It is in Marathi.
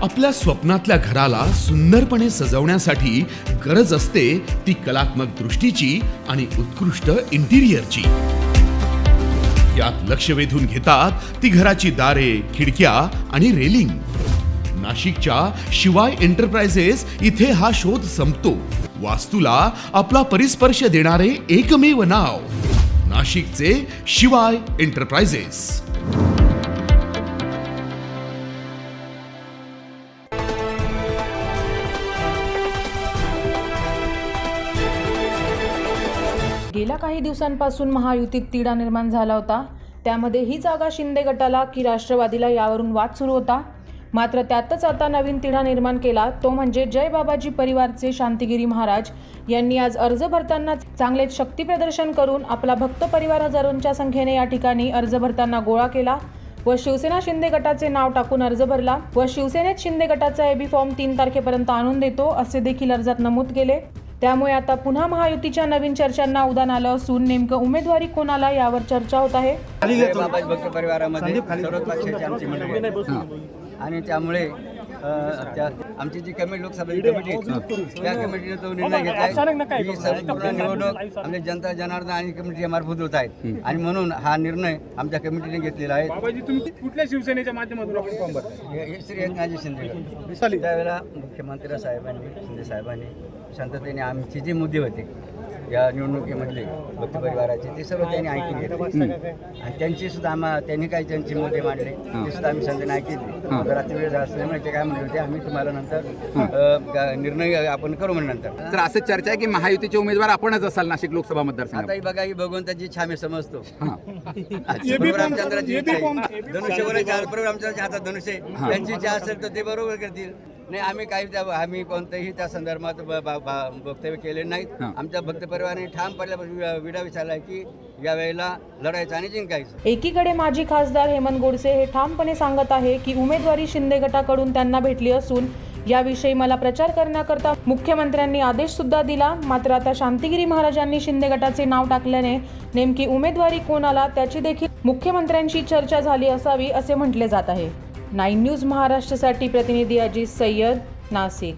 आपल्या स्वप्नातल्या घराला सुंदरपणे सजवण्यासाठी गरज असते ती कलात्मक दृष्टीची आणि उत्कृष्ट इंटिरियरची। यात लक्ष वेधून घेतात ती घराची दारे, खिडक्या आणि रेलिंग। नाशिकच्या शिवाय एंटरप्राइजेस इथे हा शोध संपतो। वास्तूला आपला परिस्पर्श देणारे एकमेव नाव नाशिकचे शिवाय एंटरप्राइजेस। गेल्या काही दिवसांपासून महायुतीत तिढा निर्माण झाला होता। त्यामध्ये ही जागा शिंदे गटाला की राष्ट्रवादीला यावरून वाद सुरू होता। मात्र त्यातच आता नवीन तिढा निर्माण केला तो म्हणजे जय बाबाजी परिवारचे शांतिगिरी महाराज यांनी आज अर्ज भरताना चांगलेच शक्ती प्रदर्शन करून आपला भक्त परिवार हजारोंच्या संख्येने या ठिकाणी अर्ज भरताना गोळा केला व शिवसेना शिंदे गटाचे नाव टाकून अर्ज भरला व शिवसेनेत शिंदे गटाचा एबी फॉर्म 3 तारखेपर्यंत आणून देतो असे देखील अर्जात नमूद केले। त्यामुळे आता पुन्हा महायुतीच्या नवीन चर्चांना उधाण आलं असून नेमकं उमेदवारी कोणाला यावर चर्चा होत आहे। बाबाजी भक्त परिवारामध्ये सर्वच पक्षाची आमची मंडळी आहे आणि त्यामुळे आमची जी कमिटी लोकसभेची कमिटी आहे त्या कमिटीने तो निर्णय घेतलाय की संपूर्ण निवडणूक आमच्या जनता जनार्दन आणि कमिटीच्या मार्फत होत आहेत आणि म्हणून हा निर्णय आमच्या कमिटीने घेतलेला आहे। बाबाजी तुम्ही कुठल्या शिवसेनेच्या माध्यमातून आपण फॉर्म भरता? हे श्री एकनाथजी शिंदे त्यावेळेला मुख्यमंत्री साहेबांनी शिंदे साहेबांनी शांततेने आमचे जे मुद्दे होते या निवडणुकीमधले भक्त परिवाराचे ते सर्व त्यांनी ऐकून घेतले आणि त्यांची सुद्धा त्यांनी काही त्यांचे मुद्दे मांडले ते सुद्धा आम्ही शांततेने ऐकले। रात्री वेळ असल्यामुळे ते काय म्हणले होते आम्ही तुम्हाला नंतर निर्णय आपण करू म्हणजे नंतर। तर असं चर्चा आहे की महायुतीचे उमेदवार आपणच असाल नाशिक लोकसभा मतदारसंघात। आता ही बघा ही भगवंताची इच्छा आम्ही समजतो। रामचंद्राची धनुष्यवराच्या रामचंद्राच्या हातात धनुष्य त्यांची इच्छा असेल तर ते बरोबर करतील। नाही आम्ही कोणत्याही त्या संदर्भात वक्तव्य केले नाहीत। आमच्या भक्त परिवाराने ठाम पडल्या विडा विचारला की या वेळेला लढायचं आणि जिंकायचं। एकीकडे माजी खासदार हेमंत गोडसे हे ठामपणे सांगत आहे की उमेदवारी शिंदे गटाकडून त्यांना भेटली असून याविषयी मला प्रचार करण्याकरता मुख्यमंत्र्यांनी आदेश सुद्धा दिला। मात्र आता शांतिगिरी महाराजांनी शिंदे गटाचे नाव टाकल्याने नेमकी उमेदवारी कोणाला त्याची देखील मुख्यमंत्र्यांशी चर्चा झाली असावी असे म्हटले जात आहे। 9 न्यूज महाराष्ट्रासाठी प्रतिनिधी अजित सय्यद, नाशिक।